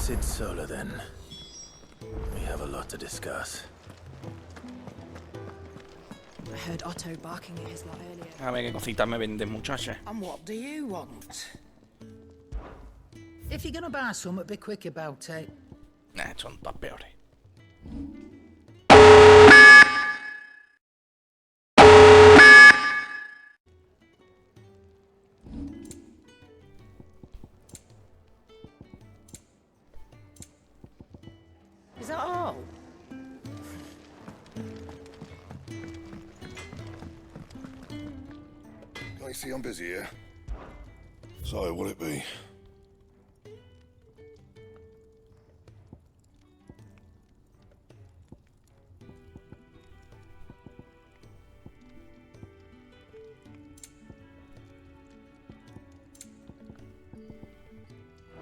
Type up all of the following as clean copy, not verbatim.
Sit solo then. We have a lot to discuss. I heard Otto barking at his lot earlier. A ver qué cositas me venden, muchachas. And what do you want? If you're gonna buy something, be quick about it. Nah, son todas peores. Is that all? I see I'm busy here. So, will it be?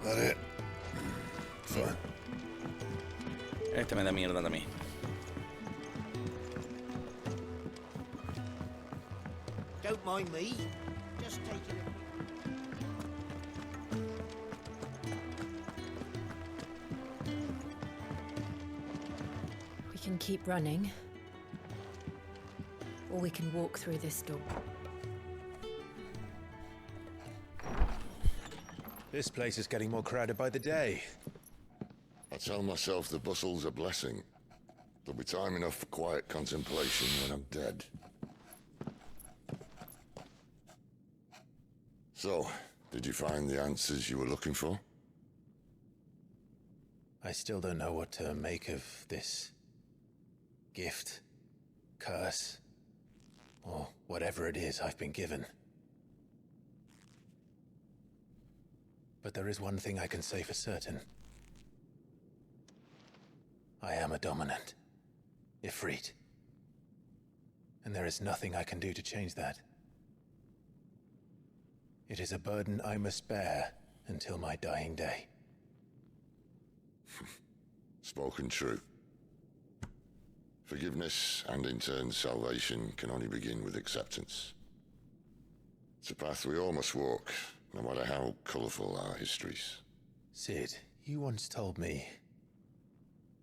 That it? Fine. Este me da mierda también. Don't mind me. Just taking it. We can keep running, or we can walk through this door. This place is getting more crowded by the day. I tell myself the bustle's a blessing. There'll be time enough for quiet contemplation when I'm dead. So, did you find the answers you were looking for? I still don't know what to make of this gift, curse, or whatever it is I've been given. But there is one thing I can say for certain. I am a dominant, Ifrit. And there is nothing I can do to change that. It is a burden I must bear until my dying day. Spoken true. Forgiveness and in turn salvation can only begin with acceptance. It's a path we all must walk, no matter how colourful our histories. Sid, you once told me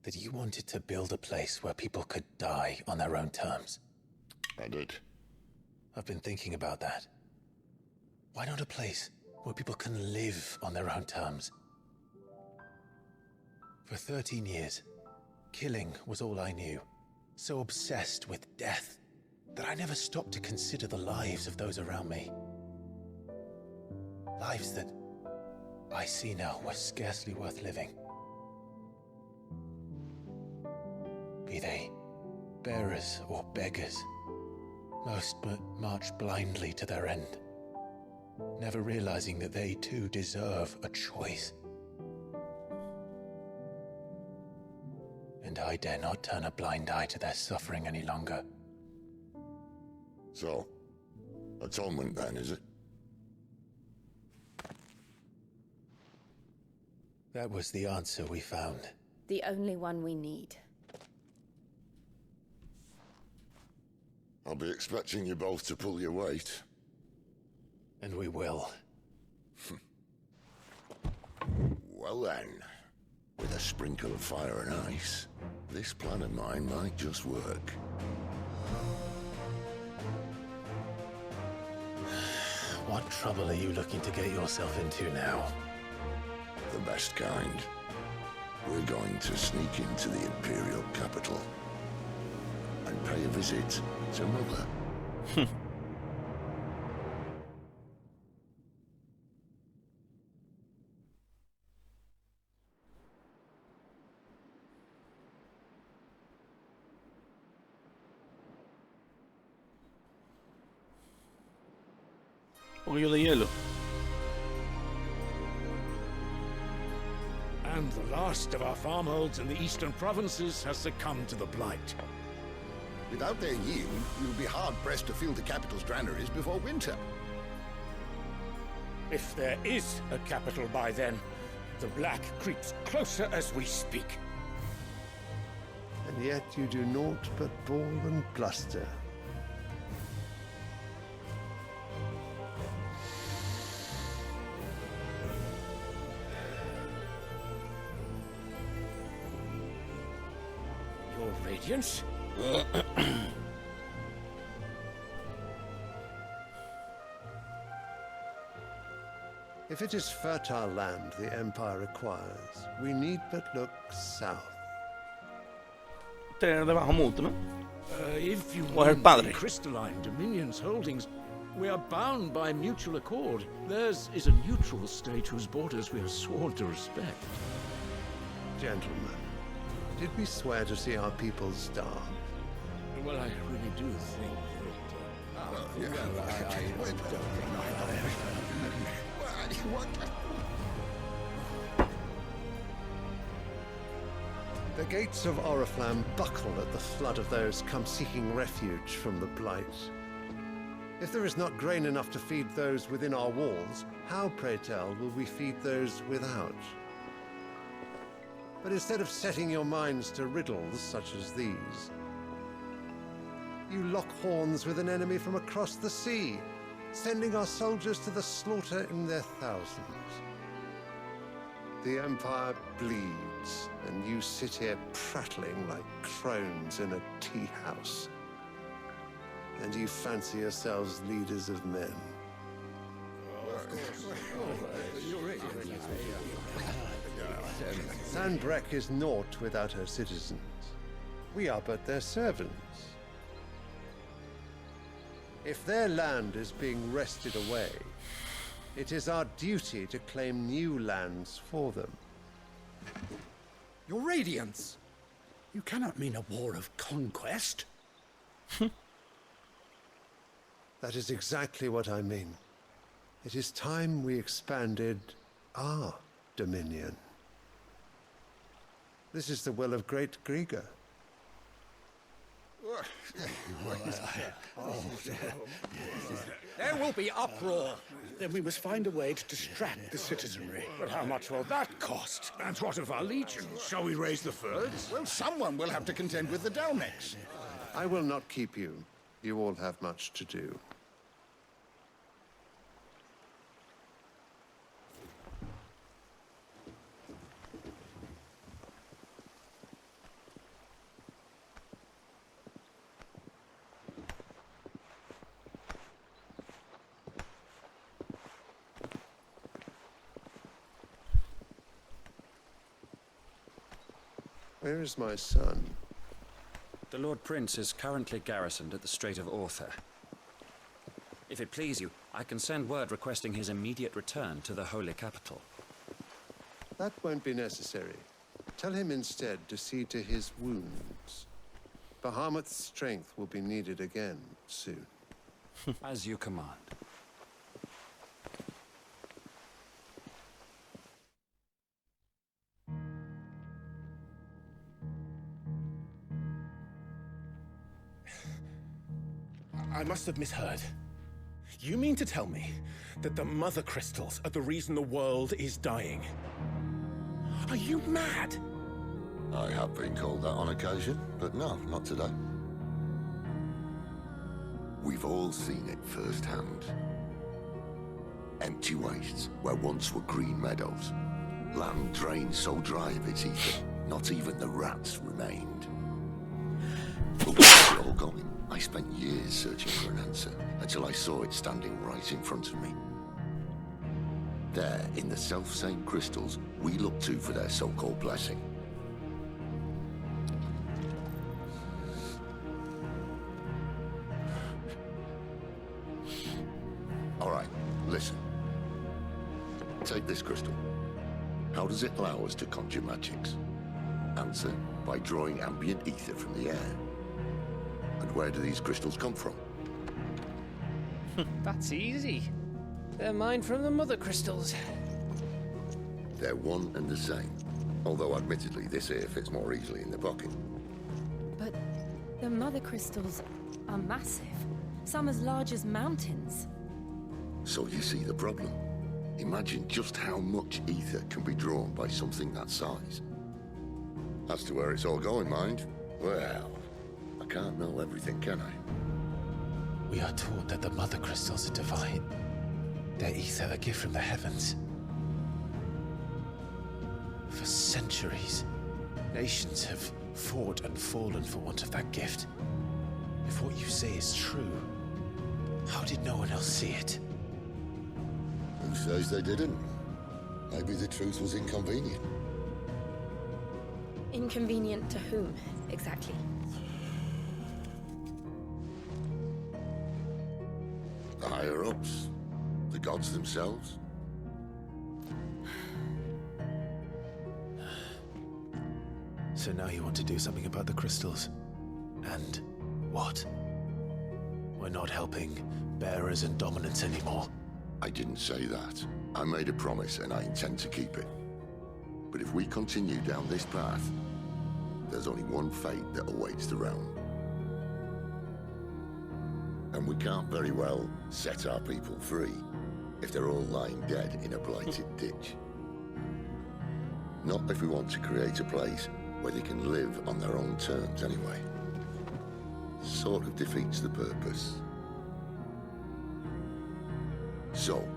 that you wanted to build a place where people could die on their own terms. I did. I've been thinking about that. Why not a place where people can live on their own terms? For 13 years, killing was all I knew. So obsessed with death that I never stopped to consider the lives of those around me. Lives that I see now were scarcely worth living. Be they bearers or beggars, most but march blindly to their end, never realizing that they too deserve a choice. And I dare not turn a blind eye to their suffering any longer. So, atonement then, is it? That was the answer we found. The only one we need. I'll be expecting you both to pull your weight. And we will. Well then, with a sprinkle of fire and ice, this plan of mine might just work. What trouble are you looking to get yourself into now? The best kind. We're going to sneak into the Imperial capital and pay a visit to Mother. Pollo de hielo. And the last of our farmholds in the eastern provinces has succumbed to the blight. Without their yield, we will be hard-pressed to fill the capital's granaries before winter. If there is a capital by then, the black creeps closer as we speak. And yet you do naught but bawl and bluster. Radiance? If it is fertile land the Empire requires, we need but look south. Tener debajo mutuo, ¿no? If you O es el mean padre. the crystalline Dominion's holdings, we are bound by mutual accord. Theirs is a neutral state whose borders we are sworn to respect. Gentlemen, did we swear to see our people starve? Well, I really do think The gates of Oriflamme buckle at the flood of those come seeking refuge from the Blight. If there is not grain enough to feed those within our walls, how, pray tell, will we feed those without? But instead of setting your minds to riddles such as these, you lock horns with an enemy from across the sea, sending our soldiers to the slaughter in their thousands. The Empire bleeds, and you sit here prattling like crones in a tea house. And you fancy yourselves leaders of men. Sandbreck is naught without her citizens. We are but their servants. If their land is being wrested away, it is our duty to claim new lands for them. Your Radiance! You cannot mean a war of conquest. That is exactly what I mean. It is time we expanded our dominion. This is the will of great Grieger. There will be uproar. Then we must find a way to distract the citizenry. But how much will that cost? And what of our legions? Shall we raise the furs? Well, someone will have to contend with the Dalnex. I will not keep you. You all have much to do. Where is my son? The Lord Prince is currently garrisoned at the Strait of Arthur. If it please you, I can send word requesting his immediate return to the Holy Capital. That won't be necessary. Tell him instead to see to his wounds. Bahamut's strength will be needed again soon. As you command. I must have misheard. You mean to tell me that the mother crystals are the reason the world is dying? Are you mad? I have been called that on occasion, but no, not today. We've all seen it firsthand. Empty wastes where once were green meadows. Land drained so dry of its ether, not even the rats remained. But where's it all going? I spent years searching for an answer, until I saw it standing right in front of me. There, in the self-same crystals we look to for their so-called blessing. All right, listen. Take this crystal. How does it allow us to conjure magics? Answer, by drawing ambient ether from the air. And where do these crystals come from? That's easy. They're mined from the mother crystals. They're one and the same. Although admittedly this here fits more easily in the pocket. But the mother crystals are massive. Some as large as mountains. So you see the problem. Imagine just how much ether can be drawn by something that size. As to where it's all going, mind? Well, I can't know everything, can I? We are taught that the mother crystals are divine. Their ether a gift from the heavens. For centuries, nations have fought and fallen for want of that gift. If what you say is true, how did no one else see it? Who says they didn't? Maybe the truth was inconvenient. Inconvenient to whom, exactly? The higher-ups. The gods themselves. So now you want to do something about the crystals. And what? We're not helping bearers and dominants anymore. I didn't say that. I made a promise and I intend to keep it. But if we continue down this path, there's only one fate that awaits the realm. And we can't very well set our people free if they're all lying dead in a blighted ditch. Not if we want to create a place where they can live on their own terms anyway. Sort of defeats the purpose. So,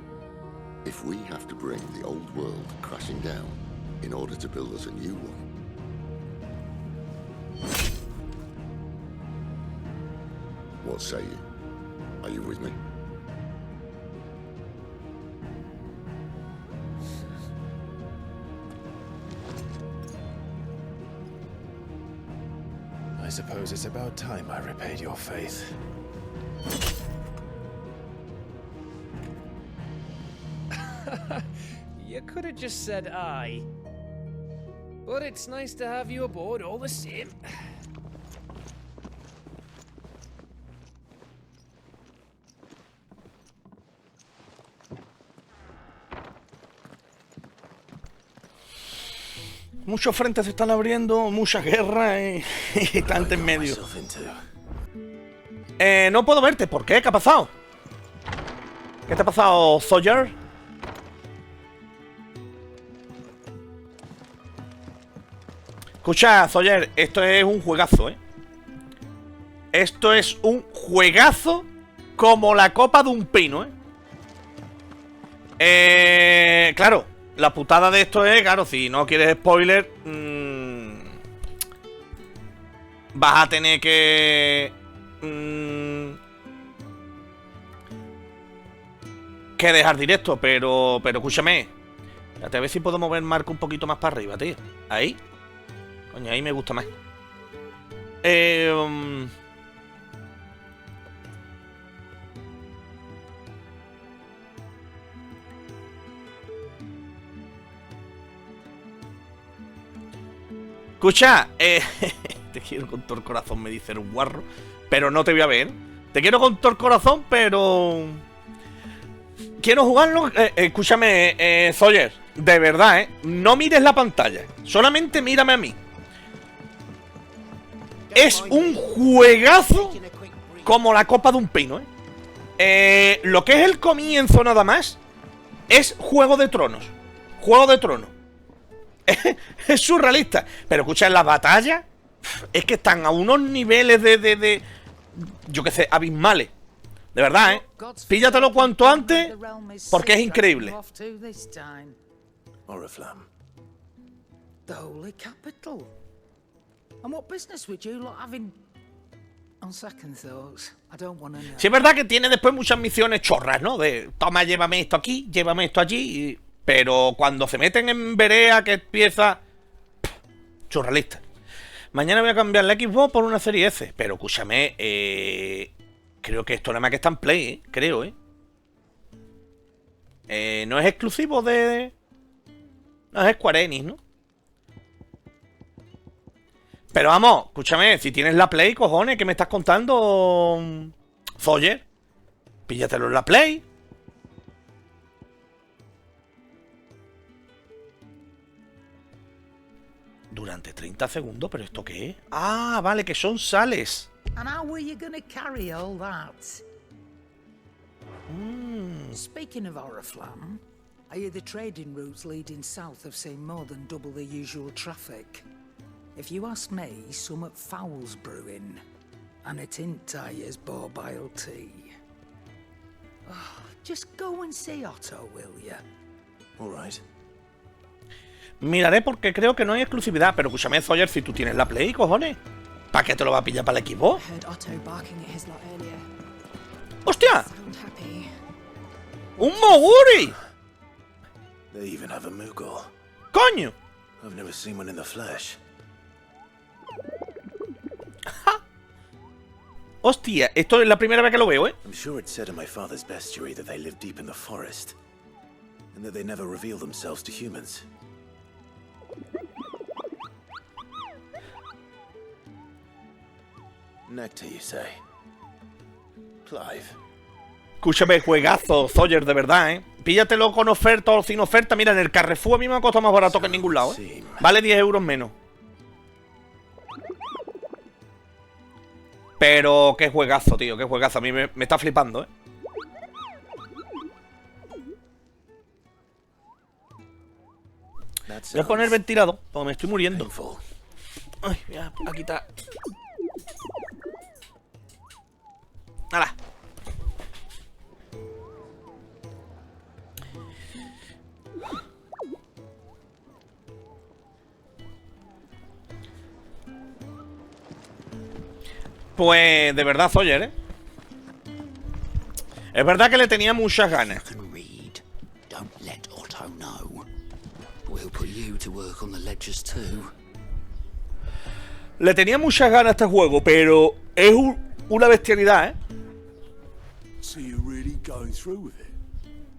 if we have to bring the old world crashing down in order to build us a new one, what say you? Are you with me? I suppose it's about time I repaid your faith. You could have just said aye. But it's nice to have you aboard all the same. Muchos frentes se están abriendo, muchas guerras y tanto en medio. No puedo verte. ¿Por qué? ¿Qué ha pasado? ¿Qué te ha pasado, Sawyer? Escucha, Sawyer, esto es un juegazo, ¿eh? Esto es un juegazo como la copa de un pino, ¿eh? Claro, la putada de esto es, claro, si no quieres spoiler, vas a tener que... que dejar directo, pero escúchame. Espérate, a ver si puedo mover el marco un poquito más para arriba, tío. Ahí. Coño, ahí me gusta más. Escucha, te quiero con todo el corazón, me dice el guarro, pero no te voy a ver. Te quiero con todo el corazón, pero... quiero jugarlo. Escúchame, Sawyer, de verdad, no mires la pantalla, solamente mírame a mí. Es un juegazo como la copa de un pino, lo que es el comienzo nada más es Juego de Tronos. Juego de Tronos. Es surrealista. Pero escucha, en las batallas es que están a unos niveles de yo qué sé, abismales. De verdad, píllatelo cuanto antes, porque es increíble. Oriflamme. The holy capital. And what business would you lot having? On second thoughts, I don't want to know. Sí, es verdad que tiene después muchas misiones chorras, ¿no? De, toma, llévame esto aquí, llévame esto allí. Pero cuando se meten en Berea, que empieza... surrealista. Mañana voy a cambiar la Xbox por una serie S. Pero escúchame, creo que esto nada más que está en Play, creo, no es exclusivo de... no es Square Enix, ¿no? Pero vamos, escúchame, si tienes la Play, cojones, ¿qué me estás contando, Sawyer? Píllatelo en la Play. Durante 30 segundos, ¿pero esto qué es? Ah, vale, que son sales. And how were you gonna carry all that? Speaking of Oriflamme, I hear the trading routes leading south have seen more than double the usual traffic. If you ask me, summat foul's brewing, and it ain't tires borbile tea. Oh, just go and see Otto, will ya? All right. Miraré porque creo que no hay exclusividad. Pero escúchame, Sawyer, si tú tienes la Play, cojones, ¿para qué te lo va a pillar para el equipo? ¡Hostia! ¡Un Moguri! They even have a Moogle. ¡Coño! I've never seen one in the flesh. Hostia, esto es la primera vez que lo veo, ¿eh? I'm sure it's said in my father's bestiary that they live deep in the forest, and that they never reveal themselves to humans. Nectar, you say? Clive. Escúchame, juegazo, Sawyer, de verdad, ¿eh? Píllatelo con oferta o sin oferta. Mira, en el Carrefour a mí me ha costado más barato que en ningún lado, ¿eh? Vale 10 euros menos. Pero qué juegazo, tío, qué juegazo. A mí me está flipando, ¿eh? Voy a poner ventilado, porque me estoy muriendo. Ay, voy a quitar. ¡Hala! Pues de verdad, Sawyer, ¿eh? Es verdad que le tenía muchas ganas. Le tenía muchas ganas a este juego, pero es una bestialidad, ¿eh? So you're really going through with it?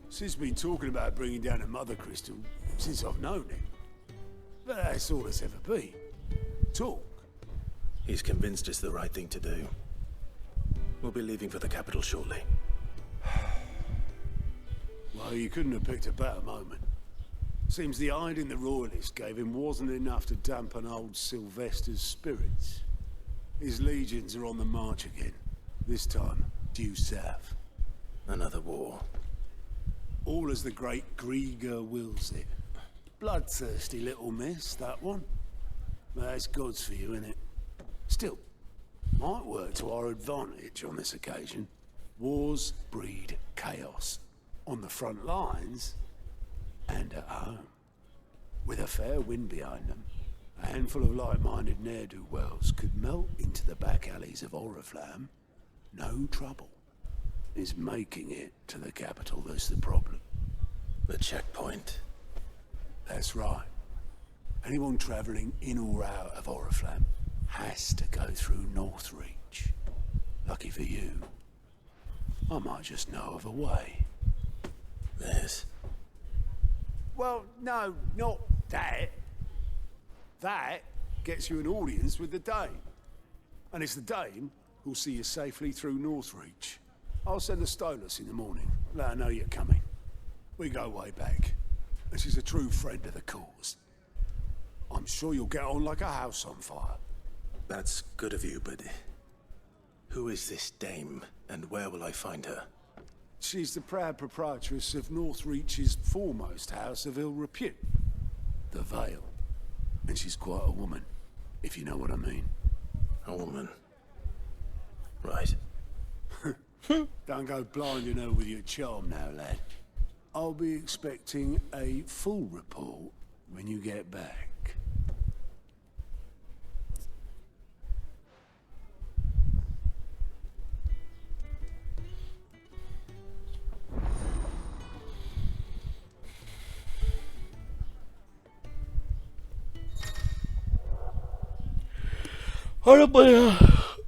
Sid's been talking about bringing down a mother crystal since I've known him. But that's all it's ever been. Talk. He's convinced it's the right thing to do. We'll be leaving for the capital shortly. Well, you couldn't have picked a better moment. Seems the hiding the royalists gave him wasn't enough to dampen old Sylvester's spirits. His legions are on the march again. This time, due south. Another war. All as the great Grieger wills it. Bloodthirsty little miss, that one. But that's God's for you, innit? Still, might work to our advantage on this occasion. Wars breed chaos. On the front lines, and at home. With a fair wind behind them, a handful of like-minded ne'er-do-wells could melt into the back alleys of Oriflamme. No trouble. It's making it to the capital that's the problem. The checkpoint. That's right. Anyone travelling in or out of Oriflamme has to go through Northreach. Lucky for you, I might just know of a way. This? Well, no, not that. That gets you an audience with the Dane. And it's the Dane who'll see you safely through Northreach. I'll send the Stolas in the morning. Let her know you're coming. We go way back. And she's a true friend of the cause. I'm sure you'll get on like a house on fire. That's good of you, but who is this dame, and where will I find her? She's the proud proprietress of Northreach's foremost house of ill repute, the Vale. And she's quite a woman, if you know what I mean. A woman? Right. Don't go blinding her with your charm now, lad. I'll be expecting a full report when you get back. Ahora pues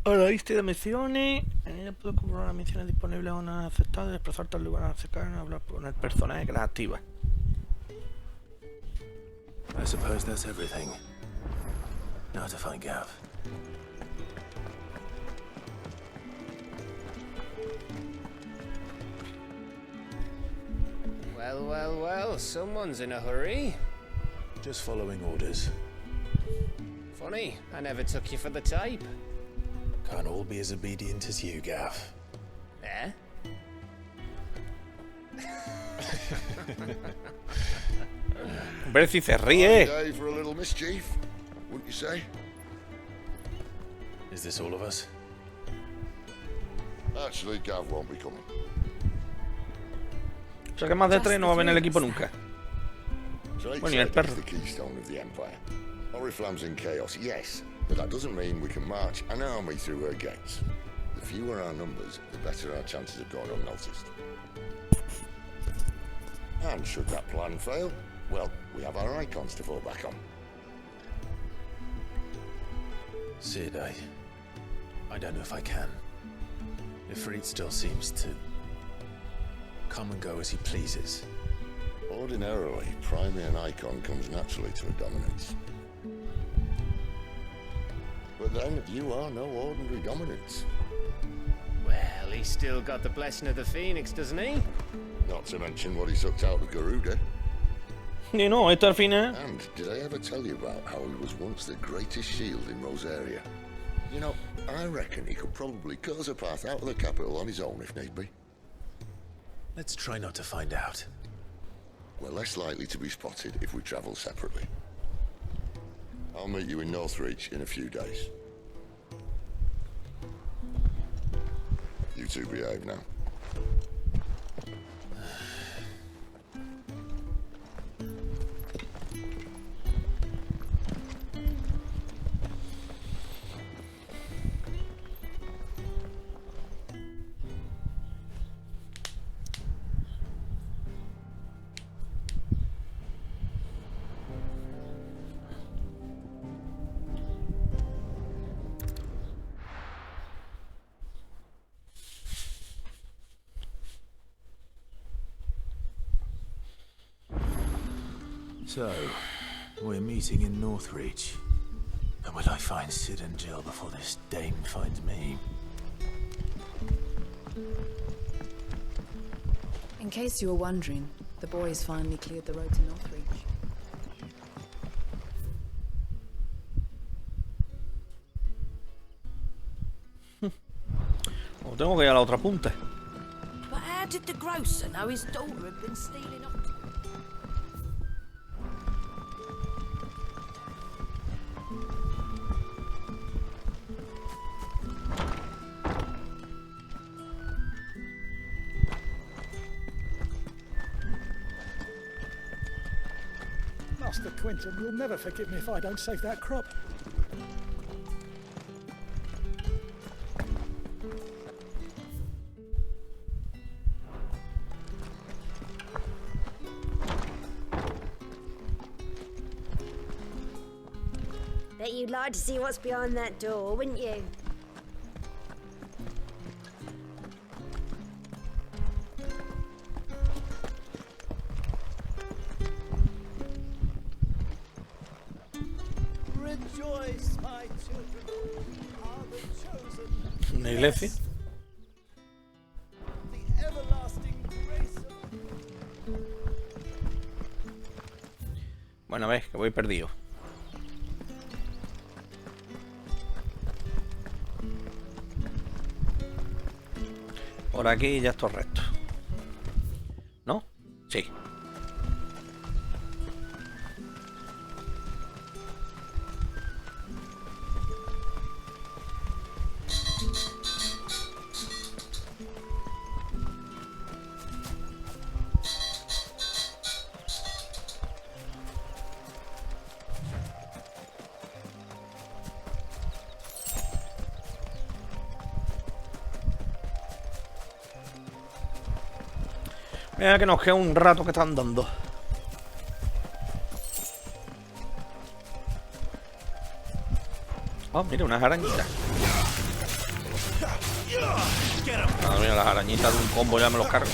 a la lista de misiones. En ella puedo comprobar las misiones disponibles o no aceptadas, desplazarte al lugar cercano, hablar con el personaje que las activa. I suppose that's everything. Now to find Gav. Well, well, well, someone's in a hurry. Just following orders. Funny, I never took you for the type. Can't all be as obedient as you, Gav. Eh? Hombre, si se ríe. Day for a little mischief, wouldn't you say? Is this all of us? Actually, Gav won't be coming. O sea que más de 3 no va a venir el equipo nunca. Bueno, y el perro. the keystone of the empire. Oriflamme's in chaos, yes, but that doesn't mean we can march an army through her gates. The fewer our numbers, the better our chances of going unnoticed. And should that plan fail, well, we have our icons to fall back on. Sid, I don't know if I can. Ifrit still seems to come and go as he pleases. Ordinarily, priming an icon comes naturally to a dominance. But then, you are no ordinary dominance. Well, he's still got the blessing of the Phoenix, doesn't he? Not to mention what he sucked out of Garuda. Y no, esto al final... And did I ever tell you about how he was once the greatest shield in Rosaria? You know, I reckon he could probably cut us a path out of the capital on his own if need be. Let's try not to find out. We're less likely to be spotted if we travel separately. I'll meet you in Northreach in a few days. You two behave now. So, we're meeting in Northreach. And will I find Sid and Jill before this dame finds me? In case you were wondering, the boys finally cleared the road to Northreach. O tengo que ir a la otra punta. But how did the grocer know his daughter had been stealing off? Master Quentin will never forgive me if I don't save that crop. Bet you'd like to see what's behind that door, wouldn't you? Rejoice, my children, are the chosen. Una iglesia. The everlasting grace of... Bueno, ves que voy perdido. Por aquí ya estoy recto. ¿No? Sí. Mira que nos queda un rato que están dando. Oh, mira, unas arañitas. Madre mía, las arañitas de un combo ya me los cargo.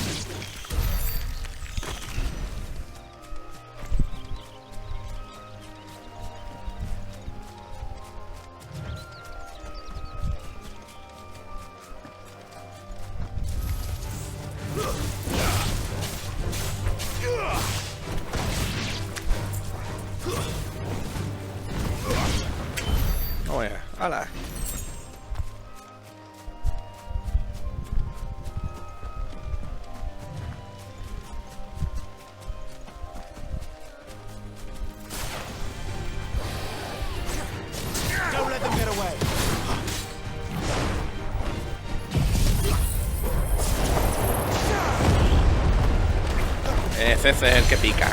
¡Hala! Don't let them get away. Ese es el que pica.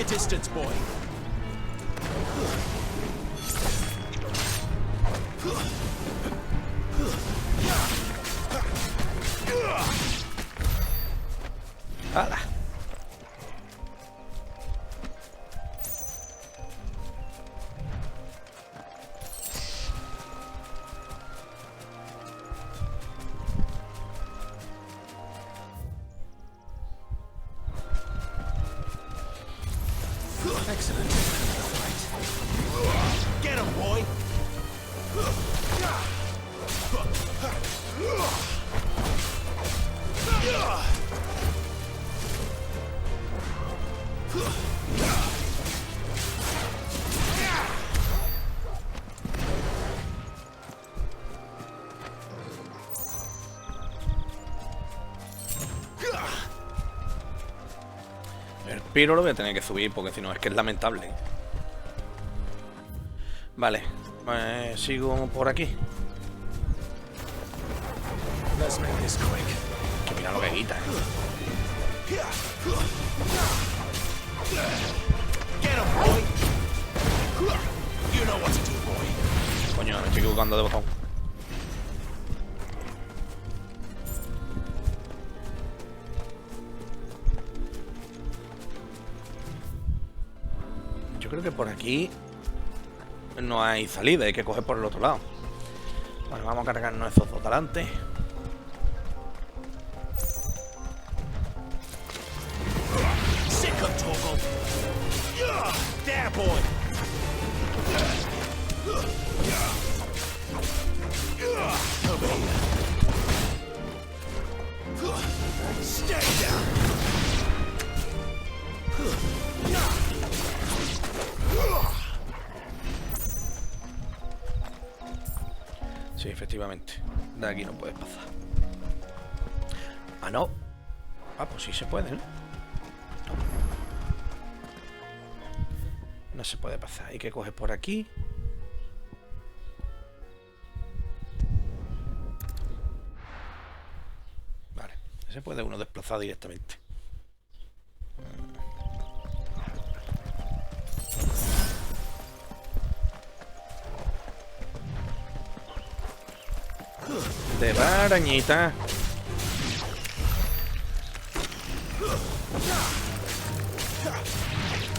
distance, boy. ¡Hala! Excellent. Get him, boy. El piro lo voy a tener que subir porque si no es que es lamentable. Vale, sigo por aquí. Let's make this quick. Que mira lo que quita. Get him, boy. You know what to do, boy. Coño, me estoy equivocando de botón. Yo creo que por aquí no hay salida, hay que coger por el otro lado. Bueno, vamos a cargarnos esos dos delante. There, boy. Over here. Stay down. Sí, efectivamente. De aquí no puedes pasar. Ah, no. Ah, pues sí se puede, ¿no? No se puede pasar. Hay que coger por aquí. Vale. Se puede uno desplazar directamente. De arañita.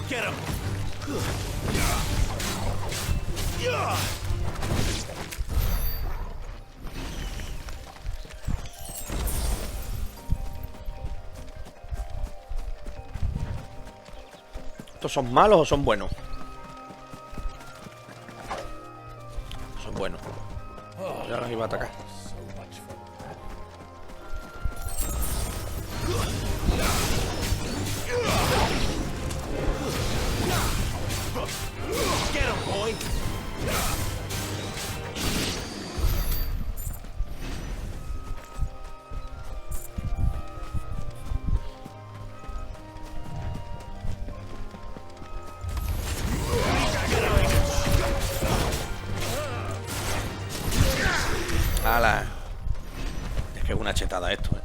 Get him. ¿Estos son malos o son buenos? Son buenos. Ya los iba a atacar. Get him, boy. ¡Hala! Es que es una chetada esto, ¿eh?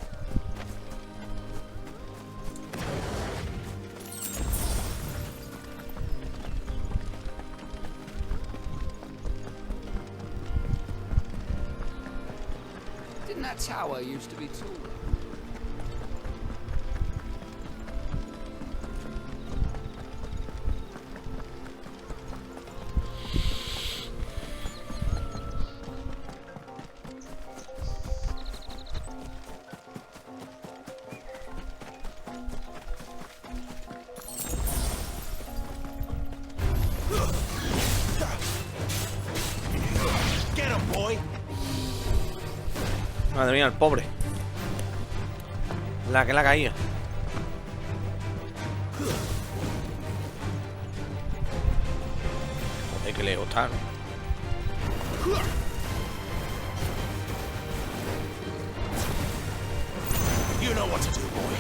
Didn't that tower used to be taller? Get him, boy. Madre mía, el pobre. La que la caía. Joder, que lejos está, ¿no? You know what to do, boy.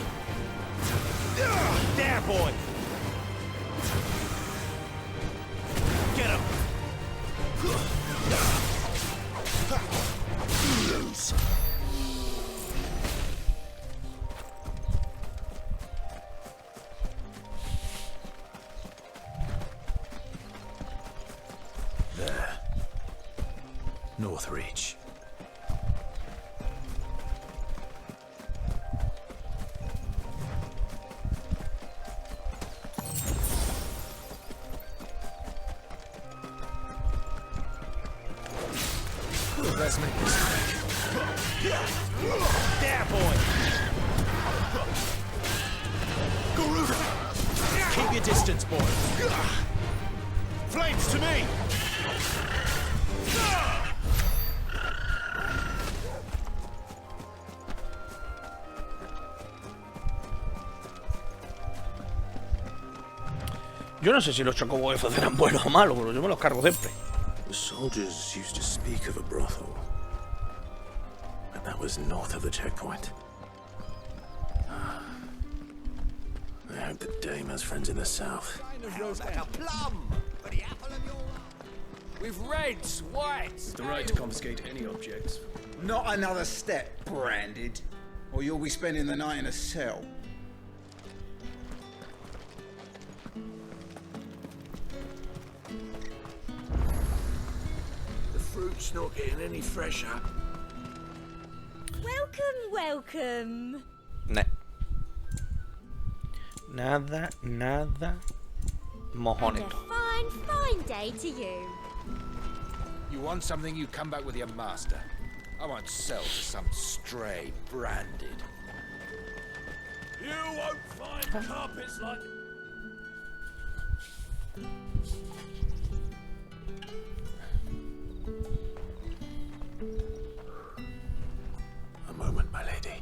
There, boy. Get him. Lose. Northreach. Let's make this quick. There, boy! Garuda! Keep your distance, boy. Flames to me! Yo no sé si los chocobos esos eran buenos o malos, pero yo me los cargo siempre. The soldiers used to speak of a brothel, but that was north of the checkpoint. I hope the dame has friends in the south. Like a plum! For the apple of your eye. With reds, whites. The right to confiscate any objects. Not another step, Branded, or you'll be spending the night in a cell. The fruit's not getting any fresher. Welcome, welcome. Nah. Nada. Mojonito. And a fine day to you. You want something, you come back with your master. I won't sell to some stray Branded. You won't find carpets like... A moment, my lady.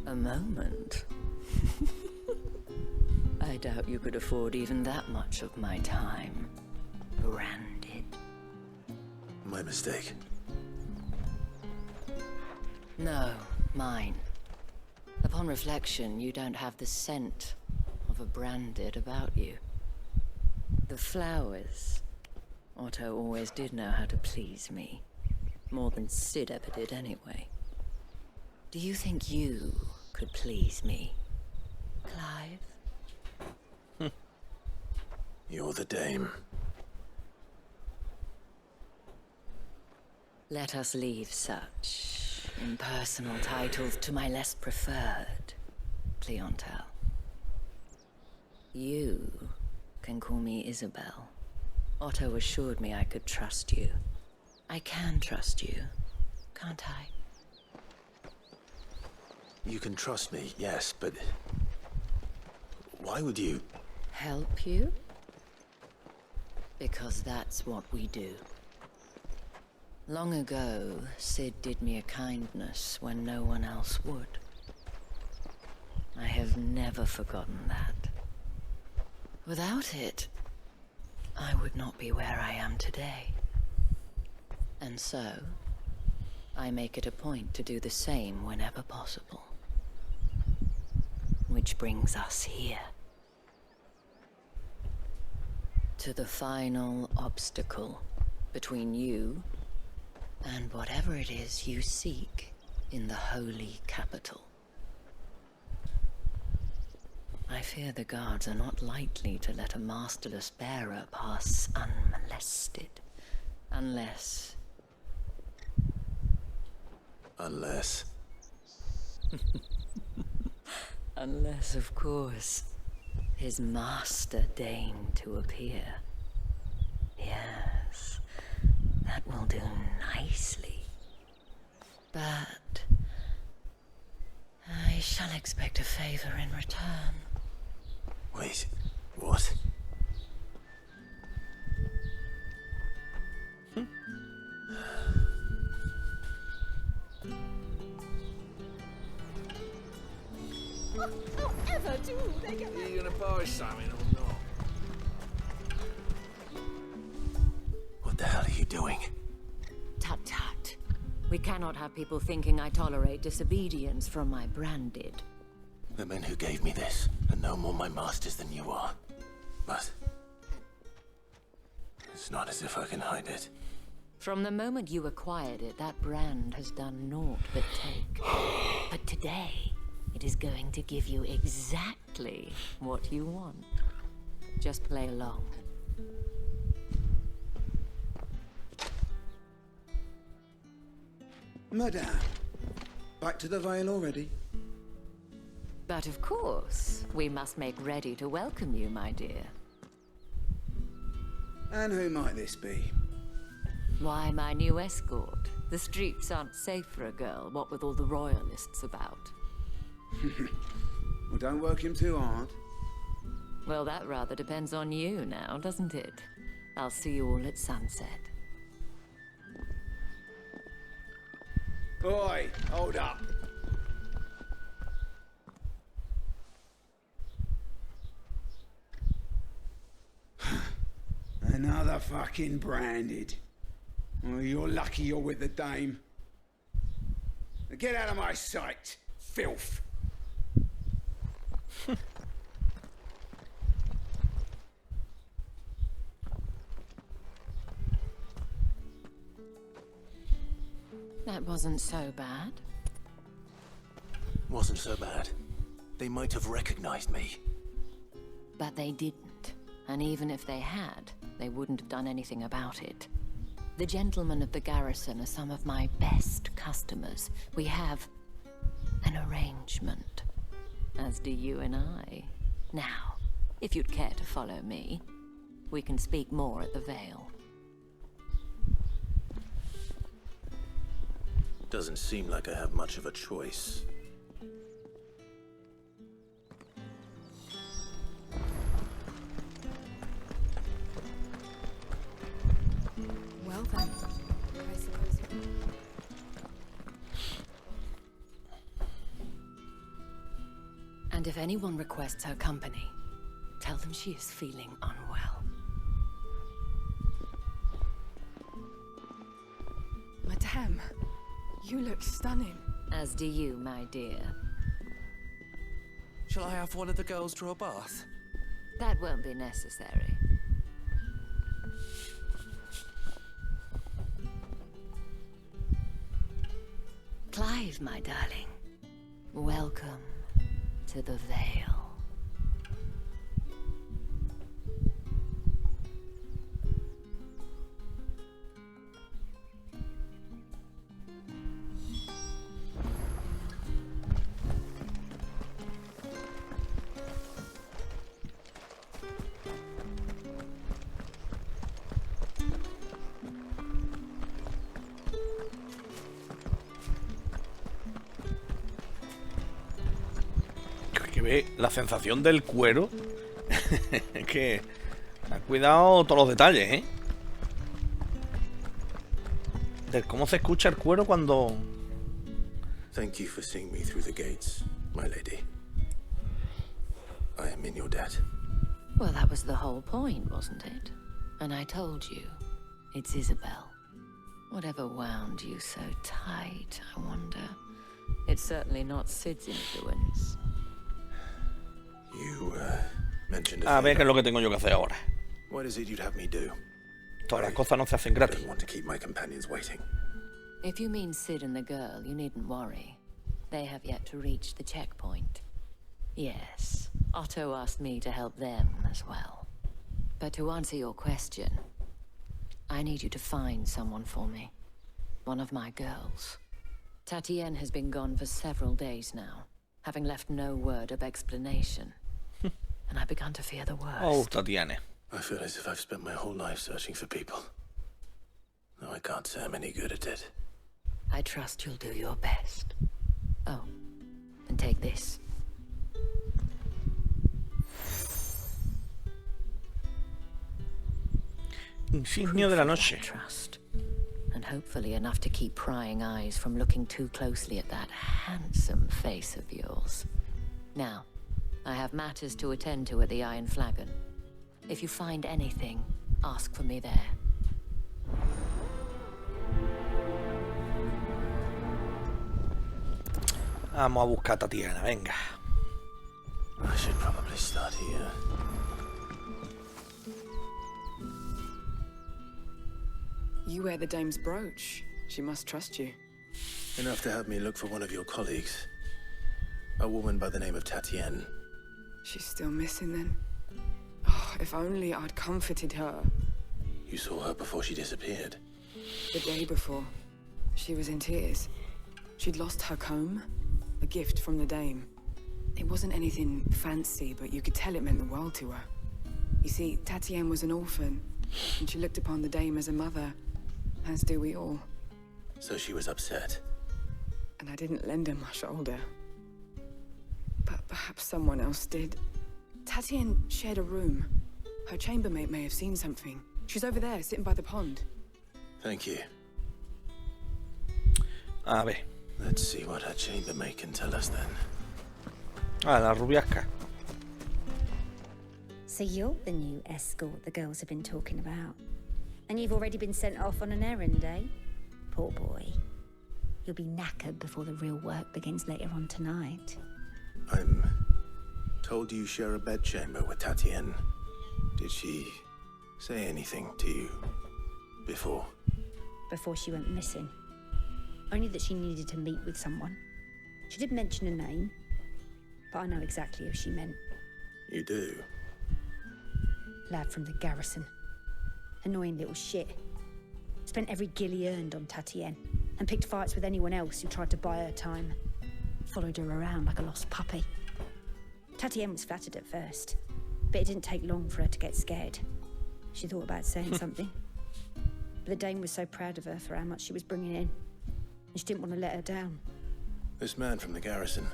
A moment? I doubt you could afford even that much of my time. Branded. My mistake. No, mine. Upon reflection, you don't have the scent of a Branded about you. The flowers. Otto always did know how to please me. More than Sid ever did anyway. Do you think you could please me, Clive? You're the dame. Let us leave such impersonal titles to my less preferred clientele. You can call me Isabel. Otto assured me I could trust you. I can trust you, can't I? You can trust me, yes, but why would you? Help you? Because that's what we do. Long ago, Sid did me a kindness when no one else would. I have never forgotten that. Without it, I would not be where I am today. And so, I make it a point to do the same whenever possible. Which brings us here. To the final obstacle between you and whatever it is you seek in the holy capital. I fear the guards are not likely to let a masterless bearer pass unmolested. Unless... Unless, of course, his master deigned to appear. Yes, that will do nicely. But I shall expect a favor in return. Wait, what? However do they get... Are you gonna buy something or not? What the hell are you doing? Tut tut. We cannot have people thinking I tolerate disobedience from my Branded. The men who gave me this are no more my masters than you are. But it's not as if I can hide it. From the moment you acquired it, that brand has done naught but take. But today, it is going to give you exactly what you want. Just play along. Madame, back to the Vale already? But of course, we must make ready to welcome you, my dear. And who might this be? Why, my new escort. The streets aren't safe for a girl, what with all the royalists about. Well, don't work him too hard. Well, that rather depends on you now, doesn't it? I'll see you all at sunset. Boy, hold up. Another fucking branded. Oh, you're lucky you're with the dame. Get out of my sight, filth. That wasn't so bad. Wasn't so bad. They might have recognized me. But they didn't. And even if they had, they wouldn't have done anything about it. The gentlemen of the garrison are some of my best customers. We have an arrangement, as do you and I. Now, if you'd care to follow me, we can speak more at the Vale. Doesn't seem like I have much of a choice. Well then, I suppose. And if anyone requests her company, tell them she is feeling unwell. Madame, you look stunning. As do you, my dear. Shall I have one of the girls draw a bath? That won't be necessary. Clive, my darling. Welcome to the Vale. Que ve la sensación del cuero. Es que ha cuidado todos los detalles, ¿eh? De cómo se escucha el cuero cuando... Thank you for seeing me through the gates, my lady. I am in your debt. Well, that was the whole point, wasn't it? And I told you, it's Isabel. Whatever wound you so tight, I wonder. It's certainly not Sid's influence. You mentioned A ver qué es lo que tengo yo que hacer ahora. What is it you'd have me do? Todas las cosas no se hacen gratis. I don't want to keep my companions waiting. If you mean Sid and the girl, you needn't worry. They have yet to reach the checkpoint. Yes, Otto asked me to help them as well. But to answer your question, I need you to find someone for me. One of my girls. Tatienne has been gone for several days now, having left no word of explanation. And I've begun to fear the worst. Oh, Tatiana. I feel as if I've spent my whole life searching for people. No, I can't say I'm any good at it. I trust you'll do your best. Oh, and take this. Insignia de la noche. Trust. And hopefully enough to keep prying eyes from looking too closely at that handsome face of yours. Now, I have matters to attend to at the Iron Flagon. If you find anything, ask for me there. Vamos a buscar a Tatiana, venga. I should probably start here. You wear the dame's brooch. She must trust you. Enough to have me look for one of your colleagues. A woman by the name of Tatienne. She's still missing then. Oh, if only I'd comforted her. You saw her before she disappeared. The day before. She was in tears. She'd lost her comb, a gift from the dame. It wasn't anything fancy, but you could tell it meant the world to her. You see, Tatien was an orphan, and she looked upon the dame as a mother, as do we all. So she was upset. And I didn't lend her my shoulder. But perhaps someone else did. Tatien shared a room. Her chambermaid may have seen something. She's over there, sitting by the pond. Thank you. A ver. Let's see what her chambermaid can tell us then. Ah, la rubiasca. So you're the new escort the girls have been talking about. And you've already been sent off on an errand, eh? Poor boy. You'll be knackered before the real work begins later on tonight. I'm told you share a bedchamber with Tatien. Did she say anything to you before? Before she went missing. Only that she needed to meet with someone. She did mention a name, but I know exactly who she meant. You do? Lad from the garrison. Annoying little shit. Spent every guil he earned on Tatien, and picked fights with anyone else who tried to buy her time. Followed her around like a lost puppy. Tatien was flattered at first, but it didn't take long for her to get scared. She thought about saying something. But the dame was so proud of her for how much she was bringing in, and she didn't want to let her down. This man from the garrison.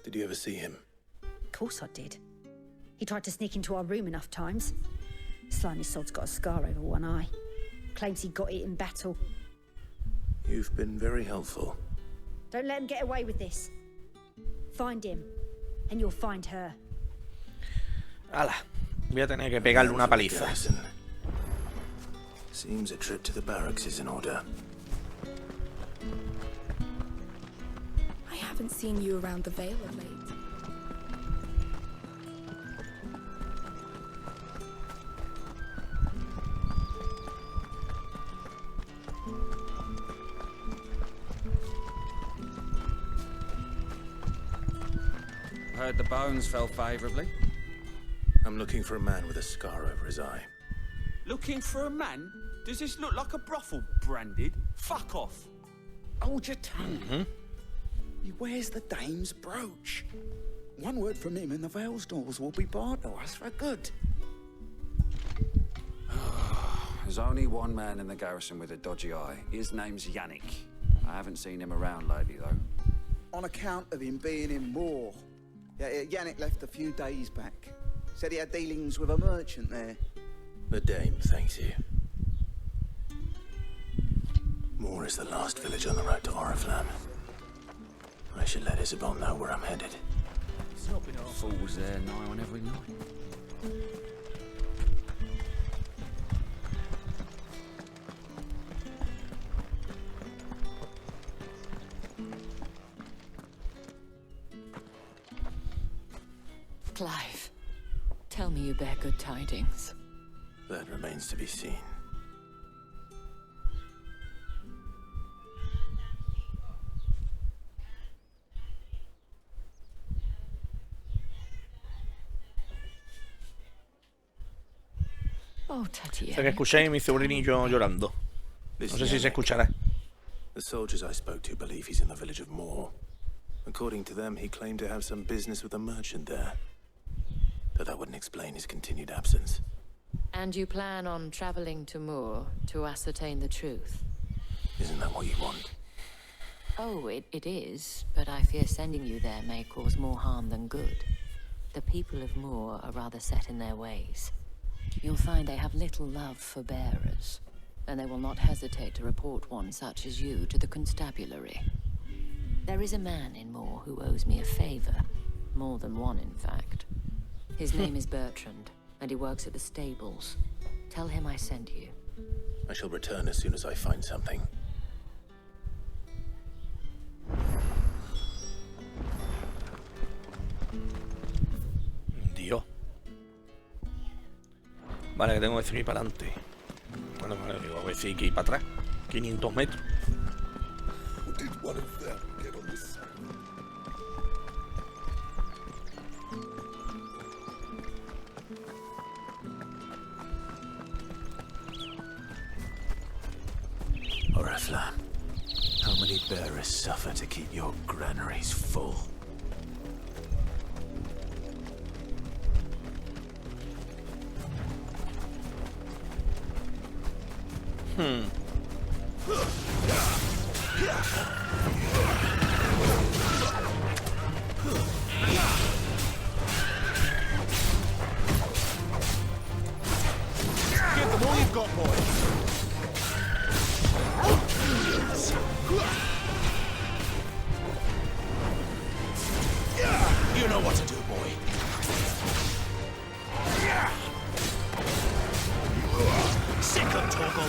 Did you ever see him? Of course I did. He tried to sneak into our room enough times. Slimy sod's got a scar over one eye. Claims he got it in battle. You've been very helpful. Don't let him get away with this. Find him, and you'll find her. Ala, voy a tener que pegarle una paliza. Seems a trip to the barracks is in order. I haven't seen you around the Vale of late. Heard the bones fell favourably. I'm looking for a man with a scar over his eye. Looking for a man? Does this look like a brothel, Branded? Fuck off. Hold your tongue. He wears the dame's brooch. One word from him and the Vale's doors will be barred to us for good. There's only one man in the garrison with a dodgy eye. His name's Yannick. I haven't seen him around lately, though. On account of him being in war. Yeah, Yannick left a few days back. Said he had dealings with a merchant there. The dame thanks you. Moor is the last village on the road to Oriflamme. I should let Isabel know where I'm headed. Fools there nigh on every night. Clive, tell me you bear good tidings. That remains to be seen. Oh, Tatien. Sé que escucháis a mi sobrinillo llorando. No sé si se escuchará. The soldiers I spoke to believe he's in the village of Moor. According to them, he claimed to have some business with a merchant there. Though that wouldn't explain his continued absence. And you plan on traveling to Moor to ascertain the truth? Isn't that what you want? Oh, it is, but I fear sending you there may cause more harm than good. The people of Moor are rather set in their ways. You'll find they have little love for bearers, and they will not hesitate to report one such as you to the constabulary. There is a man in Moor who owes me a favor. More than one, in fact. His name is Bertrand, and he works at the stables. Tell him I sent you. I shall return as soon as I find something. Dios. Vale, que tengo que seguir para adelante. Bueno, vale, digo, voy a decir que ir para atrás. 500 metros. Flam. How many bearers suffer to keep your granaries full? Give them all you've got, boy. You know what to do, boy. Sick of Torgal.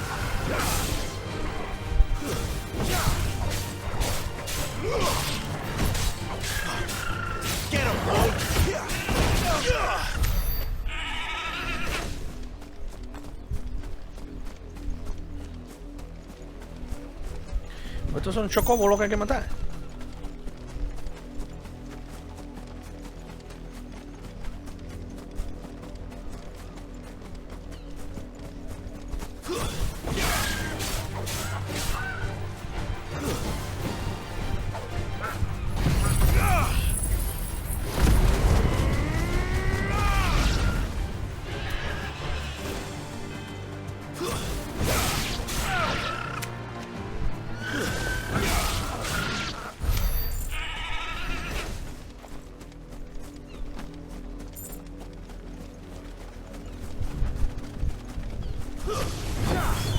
Get him, boy. Estos son chocobos los que hay que matar.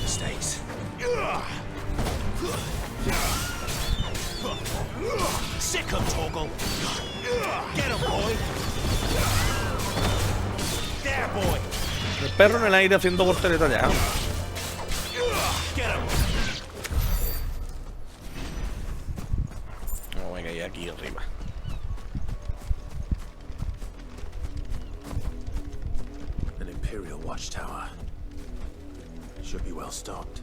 Mistakes. Sick of Torgal. Get him, boy. There, boy. El perro en el aire haciendo voltereta ya. Get him. No, venga, y aquí arriba. An Imperial watchtower. Should be well stocked.